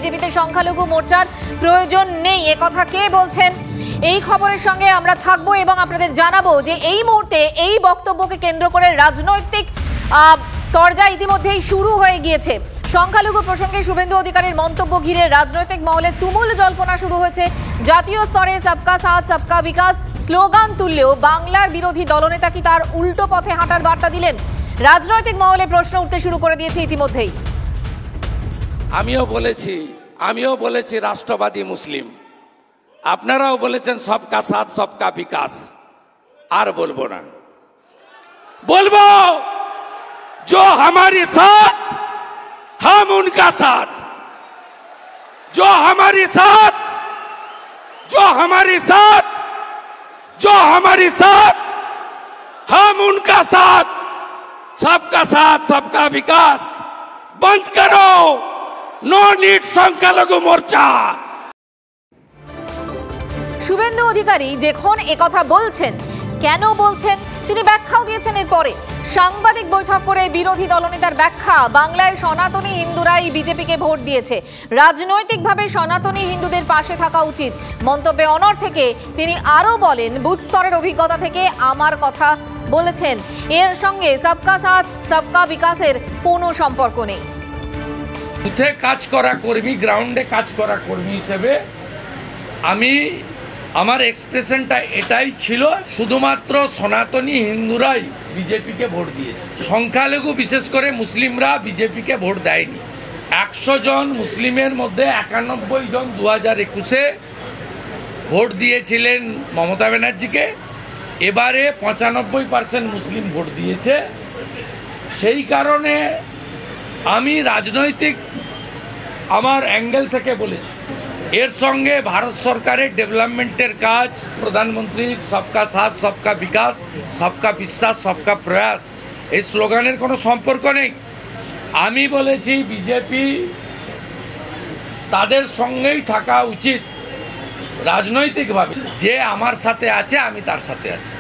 বিজেপিতে সংখ্যালঘু মোর্চার প্রয়োজন নেই, একথা কে বলছেন? এই খবরের সঙ্গে আমরা থাকবো এবং আপনাদের জানাবো যে এই মুহূর্তে এই বক্তব্যকে কেন্দ্র করে রাজনৈতিক তরজা ইতিমধ্যেই শুরু হয়ে গিয়েছে। সংখ্যালঘু প্রসঙ্গে শুভেন্দু অধিকারীর মন্তব্য ঘিরে রাজনৈতিক মহলে তুমুল জল্পনা শুরু হয়েছে। জাতীয় স্তরে সবকা সাথ সবকা বিকাশ স্লোগান তুললেও বাংলার বিরোধী দলনেতা কি তার উল্টো পথে হাঁটার বার্তা দিলেন? রাজনৈতিক মহলে প্রশ্ন উঠতে শুরু করে দিয়েছে ইতিমধ্যেই। আমিও বলেছি রাষ্ট্রবাদী মুসলিম, আপনারাও বলেছেন সবকা সাথ সবকা বিকাশ। আর বলবো না, বলবো जो हमारे साथ हम उनका साथ, जो हमारे साथ हम उनका साथ। सबका साथ सबका विकास बंद करो, नो नीड সংখ্যালঘু মোর্চা। শুভেন্দু অধিকারী যখন একথা বলছেন, কেন বলছেন তিনি ব্যাখ্যাও দিয়েছেন। এরপরে সাংবাদিক বৈঠক করে বিরোধী দলনেতার ব্যাখ্যা, বাংলায় সনাতনী হিন্দুরাই বিজেপিকে ভোট দিয়েছে, রাজনৈতিকভাবে সনাতনী হিন্দুদের পাশে থাকা উচিত। মন্তব্যে অনড় থেকে তিনি আরও বলেন, বুথ স্তরের অভিজ্ঞতা থেকে আমার কথা বলেছেন, এর সঙ্গে সবকা সাথ সবকা বিকাশের কোনো সম্পর্ক নেই। বুথে কাজ করা কর্মী, গ্রাউন্ডে কাজ করা কর্মী হিসেবে আমার এক্সপ্রেশনটা এটাই ছিল, শুধুমাত্র সনাতনী হিন্দুরাই বিজেপিকে ভোট দিয়েছে, সংখ্যালঘু বিশেষ করে মুসলিমরা বিজেপিকে ভোট দেয়নি। 100 জন মুসলিমের মধ্যে 91 জন 2021-এ ভোট দিয়েছিলেন মমতা ব্যানার্জিকে, এবারে 95% মুসলিম ভোট দিয়েছে। সেই কারণে আমি রাজনৈতিক আমার অ্যাঙ্গেল থেকে বলেছি, এর সঙ্গে ভারত সরকারের ডেভেলপমেন্টের কাজ, প্রধানমন্ত্রীর সবকা সাথ সবকা বিকাশ, সবকা বিশ্বাস সবকা প্রয়াস, এই স্লোগানের কোনো সম্পর্ক নেই। আমি বলেছি বিজেপি তাদের সঙ্গেই থাকা উচিত রাজনৈতিকভাবে, যে আমার সাথে আছে আমি তার সাথে আছি।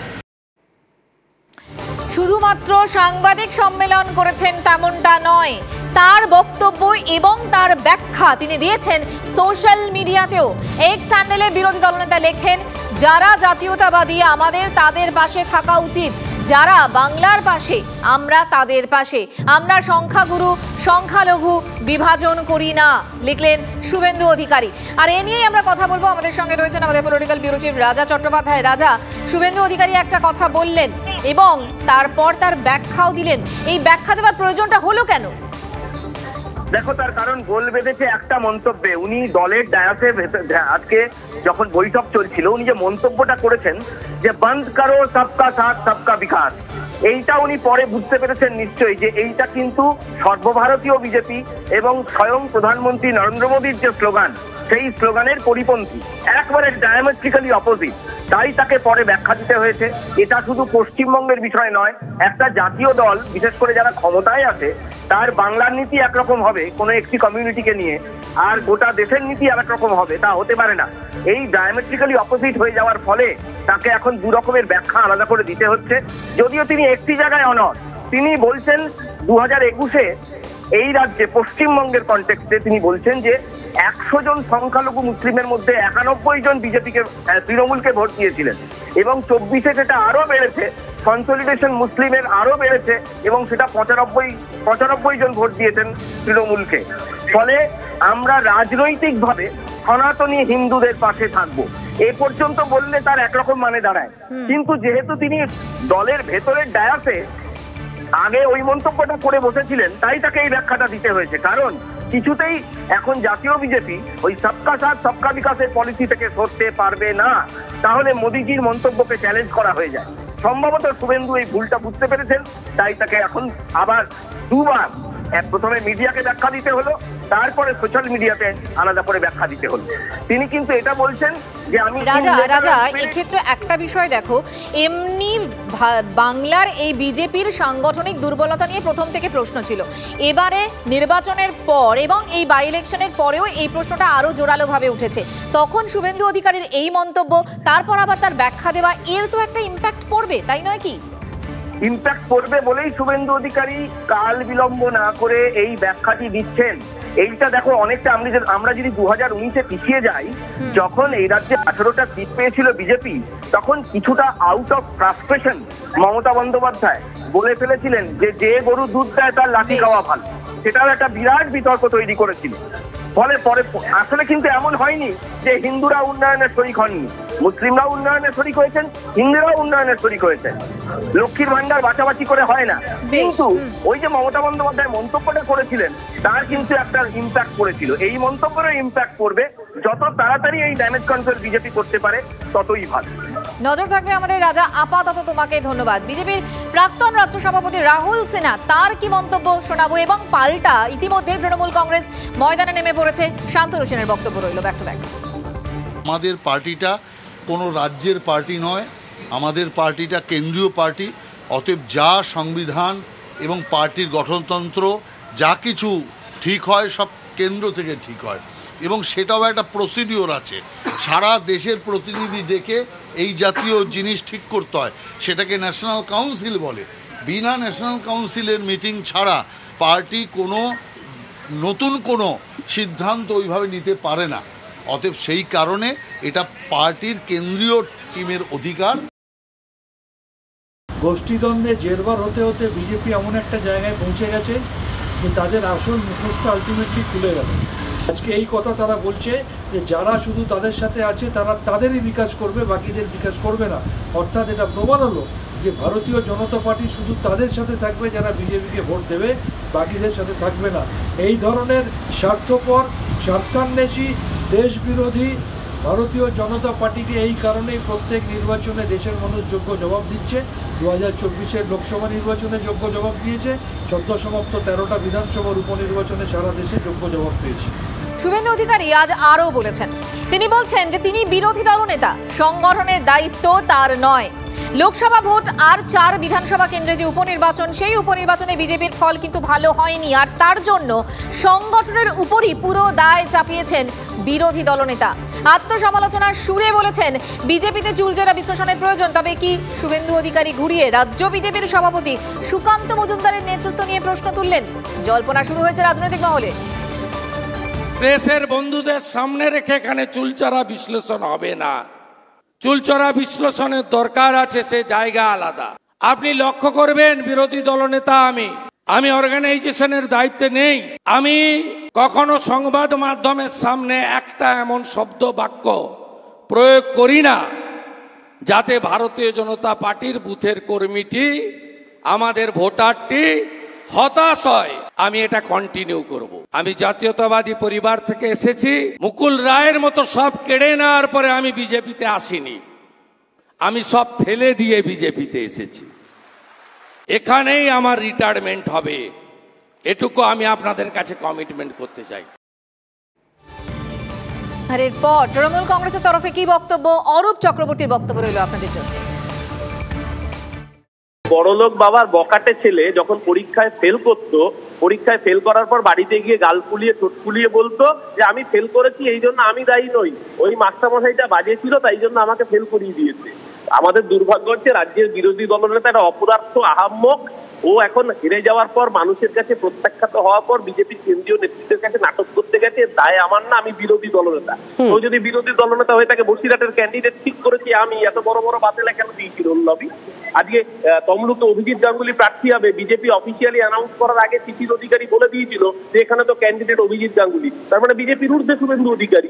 শুধুমাত্র সাংবাদিক সম্মেলন করেছেন তেমনটা নয়, তার বক্তব্য এবং তার ব্যাখ্যা তিনি দিয়েছেন সোশ্যাল মিডিয়াতেও। এক্স হ্যান্ডেলে বিরোধী দলনেতা লেখেন, যারা জাতীয়তাবাদী আমাদের তাদের পাশে থাকা উচিত, যারা বাংলার পাশে আমরা তাদের পাশে, আমরা সংখ্যাগুরু সংখ্যালঘু বিভাজন করি না, লিখলেন শুভেন্দু অধিকারী। আর এ নিয়েই আমরা কথা বলবো। আমাদের সঙ্গে রয়েছেন আমাদের পলিটিক্যাল ব্যুরো চিফ রাজা চট্টোপাধ্যায়। রাজা, শুভেন্দু অধিকারী একটা কথা বললেন এবং তারপর তার ব্যাখ্যাও দিলেন, এই ব্যাখ্যা দেওয়ার প্রয়োজনটা হলো কেন? দেখো, তার কারণ গোল বেঁধেছে একটা মন্তব্যে। উনি দলের ডায়াসে আজকে যখন বৈঠক চলছিল, উনি যে মন্তব্যটা করেছেন যে বন্ধ করো সবকা সাথ সবকা বিকাশ, এইটা উনি পরে বুঝতে পেরেছেন নিশ্চয়ই যে এইটা কিন্তু সর্বভারতীয় বিজেপি এবং স্বয়ং প্রধানমন্ত্রী নরেন্দ্র মোদীর যে স্লোগান, সেই স্লোগানের পরিপন্থী, একবারে ডায়ামেট্রিক্যালি অপোজিট। তাই তাকে পরে ব্যাখ্যা দিতে হয়েছে। এটা শুধু পশ্চিমবঙ্গের বিষয় নয়, একটা জাতীয় দল, বিশেষ করে যারা ক্ষমতায় আছে, তার বাংলার নীতি একরকম হবে কোনো একটি কমিউনিটিকে নিয়ে, আর গোটা দেশের নীতি আর একরকম হবে, তা হতে পারে না। এই ডায়ামেট্রিক্যালি অপোজিট হয়ে যাওয়ার ফলে তাকে এখন দু রকমের ব্যাখ্যা আলাদা করে দিতে হচ্ছে। যদিও তিনি একটি জায়গায় অনড়, তিনি বলছেন 2021-এ এই রাজ্যে পশ্চিমবঙ্গের কনটেক্সটে তিনি বলছেন যে 100 জন সংখ্যালঘু মুসলিমের মধ্যে 91 জন বিজেপিকে তৃণমূলকে ভোট দিয়েছিলেন, এবং 24-এ সেটা আরো বেড়েছে, কনসলিডেশন মুসলিমের আরো বেড়েছে, এবং সেটা 95 জন ভোট দিয়েছেন তৃণমূলকে। ফলে আমরা রাজনৈতিকভাবে সনাতনী হিন্দুদের পাশে থাকবো, এ পর্যন্ত বললে তার একরকম মানে দাঁড়ায়। কিন্তু যেহেতু তিনি দলের ভেতরের ডায়াসে আগে ওই মন্তব্যটা করে বসেছিলেন, তাই তাকে এই ব্যাখ্যাটা দিতে হয়েছে। কারণ কিছুতেই এখন জাতীয় বিজেপি ওই সবকা সাথ সবকা বিকাশের পলিসি থেকে সরতে পারবে না, তাহলে মোদীজির মন্তব্যকে চ্যালেঞ্জ করা হয়ে যায়। সম্ভবত শুভেন্দু এই ভুলটা বুঝতে পেরেছেন, তাই তাকে এখন আবার দুবার, প্রথমে মিডিয়াকে ব্যাখ্যা দিতে হলো, তারপরে সোশ্যাল মিডিয়াতে আলাদা করে ব্যাখ্যা দিতে হলো। তিনি কিন্তু এটা বলছেন যে আমি রাজা এক্ষেত্রে একটা বিষয় দেখো, এমনি বাংলার এই বিজেপির সাংগঠনিক দুর্বলতা নিয়ে প্রথম থেকে প্রশ্ন ছিল, এবারে নির্বাচনের পর এবং এই বাই ইলেকশনের পরেও এই প্রশ্নটা আরো জোরালোভাবে উঠেছে। তখন শুভেন্দু অধিকারীর এই মন্তব্য, তারপর আবার তার ব্যাখ্যা দেওয়া, এর তো একটা ইম্প্যাক্ট পড়বে, তাই নয় কি? ইম্প্যাক্ট পড়বে বলেই শুভেন্দু অধিকারী কাল বিলম্ব না করে এই ব্যাখ্যাটি দিচ্ছেন। এইটা দেখো অনেকটা আমরা যদি 2019-এ পিছিয়ে যাই, যখন এই রাজ্যে 18টা সিট পেয়েছিল বিজেপি, তখন কিছুটা out of frustration Mamata Bandyopadhyay বলে ফেলেছিলেন যে গরু দুধ দেয় তার লাঠি খাওয়া ভালো। সেটাও একটা বিরাট বিতর্ক তৈরি করেছিল। ফলে পরে আসলে কিন্তু এমন হয়নি যে হিন্দুরা উন্নয়নের শরিক হননি, মুসলিমরাও উন্নয়নের শরিক হয়েছেন, হিন্দুরাও উন্নয়নের শরিক হয়েছেন। লক্ষ্মীর ভান্ডার বাছাবাছি করে হয় না, কিন্তু ওই যে মমতা বন্দ্যোপাধ্যায় মন্তব্যটা করেছিলেন তার কিন্তু একটা ইম্প্যাক্ট পড়েছিল। এই মন্তব্যেরও ইম্প্যাক্ট পড়বে। যত তাড়াতাড়ি এই ড্যামেজ কন্ট্রোল বিজেপি করতে পারে ততই ভালো। নজর থাকবে আমাদের রাজা। আপাতত তোমাকে ধন্যবাদ। বিজেপির প্রাক্তন রাজ্য সভাপতি রাহুল সিনহা তার কি মন্তব্য শোনাবো, এবং পাল্টা ইতিমধ্যে তৃণমূল কংগ্রেস ময়দানে নেমে পড়েছে। শান্তনু সেনের বক্তব্য রইল ব্যাক টু ব্যাক। আমাদের পার্টিটা কোনো রাজ্যের পার্টি নয়, আমাদের পার্টিটা কেন্দ্রীয় পার্টি। অতএব যা সংবিধান এবং পার্টির গঠনতন্ত্র যা কিছু ঠিক হয় সব কেন্দ্র থেকে ঠিক হয়, এবং সেটাও একটা প্রসিডিওর আছে। সারা দেশের প্রতিনিধি ডেকে এই জাতীয় জিনিস ঠিক করতে হয়, সেটাকে ন্যাশনাল কাউন্সিল বলে। বিনা ন্যাশনাল কাউন্সিলের মিটিং ছাড়া পার্টি নতুন কোনো সিদ্ধান্ত ওইভাবে নিতে পারে না। অতএব সেই কারণে এটা পার্টির কেন্দ্রীয় টিমের অধিকার। গোষ্ঠীদ্বন্দ্বে জেরবার হতে হতে বিজেপি এমন একটা জায়গায় পৌঁছে গেছে যে তাদের আসল মুখোশটা আলটিমেটলি খুলে গেল। আজকে এই কথা তারা বলছে যে যারা শুধু তাদের সাথে আছে তারা তাদেরই বিকাশ করবে, বাকিদের বিকাশ করবে না। অর্থাৎ এটা প্রমাণ হলো যে ভারতীয় জনতা পার্টি শুধু তাদের সাথে থাকবে যারা বিজেপিকে ভোট দেবে, বাকিদের সাথে থাকবে না। এই ধরনের স্বার্থপর, স্বার্থান্বেষী, দেশবিরোধী ভারতীয় জনতা পার্টিকে এই কারণেই প্রত্যেক নির্বাচনে দেশের মানুষ যোগ্য জবাব দিচ্ছে। 2024-এর লোকসভা নির্বাচনে যোগ্য জবাব দিয়েছে, সদ্য সমাপ্ত 13টা বিধানসভার উপনির্বাচনে সারা দেশে যোগ্য জবাব পেয়েছে। শুভেন্দু অধিকারী আজ আরও বলেছেন, তিনি বলছেন যে তিনি বিরোধী দলনেতা, সংগঠনের দায়িত্ব তার নয়। লোকসভা ভোট আর 4 বিধানসভা কেন্দ্রে যে উপনির্বাচন, সেই উপনির্বাচনে বিজেপির ফল কিন্তু ভালো হয়নি, আর তার জন্য সংগঠনের উপরই পুরো দায় চাপিয়েছেন বিরোধী দলনেতা। আত্মসমালোচনার সুরে বলেছেন বিজেপিতে চুলচেরা বিশ্লেষণের প্রয়োজন। তবে কি শুভেন্দু অধিকারী ঘুরিয়ে রাজ্য বিজেপির সভাপতি সুকান্ত মজুমদারের নেতৃত্ব নিয়ে প্রশ্ন তুললেন? জল্পনা শুরু হয়েছে রাজনৈতিক মহলে। প্রেসের বন্ধুদের সামনে রেখে এখানে চুলচেরা বিশ্লেষণ হবে না। চুলচেরা বিশ্লেষণের দরকার আছে, সে জায়গা আলাদা। আপনি লক্ষ্য করবেন বিরোধী দলনেতা আমি অর্গানাইজেশনের দায়িত্বে নেই। আমি কখনো সংবাদ মাধ্যমের সামনে একটা এমন শব্দ বাক্য প্রয়োগ করি না যাতে ভারতীয় জনতা পার্টির বুথের কর্মীটি, আমাদের ভোটারটি হতাশ হয়। আমি এটা কন্টিনিউ করব। আমি জাতীয়তাবাদী পরিবার থেকে এসেছি। মুকুল রায়ের মতো সব কেড়ে নেওয়ার পরে আমি বিজেপিতে আসিনি, আমি সব ফেলে দিয়ে বিজেপিতে এসেছি। এখানেই আমার রিটায়ারমেন্ট হবে, এটুকু আমি আপনাদের কাছে কমিটমেন্ট করতে চাই। আর এরপর তৃণমূল কংগ্রেসের তরফে কি বক্তব্য, অরূপ চক্রবর্তীর বক্তব্য রইল আপনাদের জন্য। বড়লোক বাবার বকাটে ছেলে যখন পরীক্ষায় ফেল করতো, পরীক্ষায় ফেল করার পর বাড়িতে গিয়ে গাল ফুলিয়ে ঠোঁট ফুলিয়ে বলতো যে আমি ফেল করেছি, এই জন্য আমি দায়ী নই, ওই মাস্টারমশাইটা বাজে ছিল তাই জন্য আমাকে ফেল করিয়ে দিয়েছে। আমাদের দুর্ভাগ্য হচ্ছে রাজ্যের বিরোধী দলনেতা একটা অপদার্থ আহাম্মক। ও এখন হেরে যাওয়ার পর, মানুষের কাছে প্রত্যাখ্যাত হওয়ার পর বিজেপির কেন্দ্রীয় নেতৃত্বের কাছে নাটক করতে গেছে। দায় আমার না, আমি বিরোধী দলনেতা। ও যদি বিরোধী দলনেতা হয়ে থাকে, বসিরহাটের ক্যান্ডিডেট ঠিক করেছি আমি, এত বড় বড় বাতিলা কেন দিয়েছিল লবি? আজকে তমলুকে অভিজিৎ গাঙ্গুলি প্রার্থী হবে, বিজেপি অফিসিয়ালি অ্যানাউন্স করার আগে শিশির অধিকারী বলে দিয়েছিল যে এখানে তো ক্যান্ডিডেট অভিজিৎ গাঙ্গুলি, তার মানে বিজেপির ঊর্ধ্বে শুভেন্দু অধিকারী।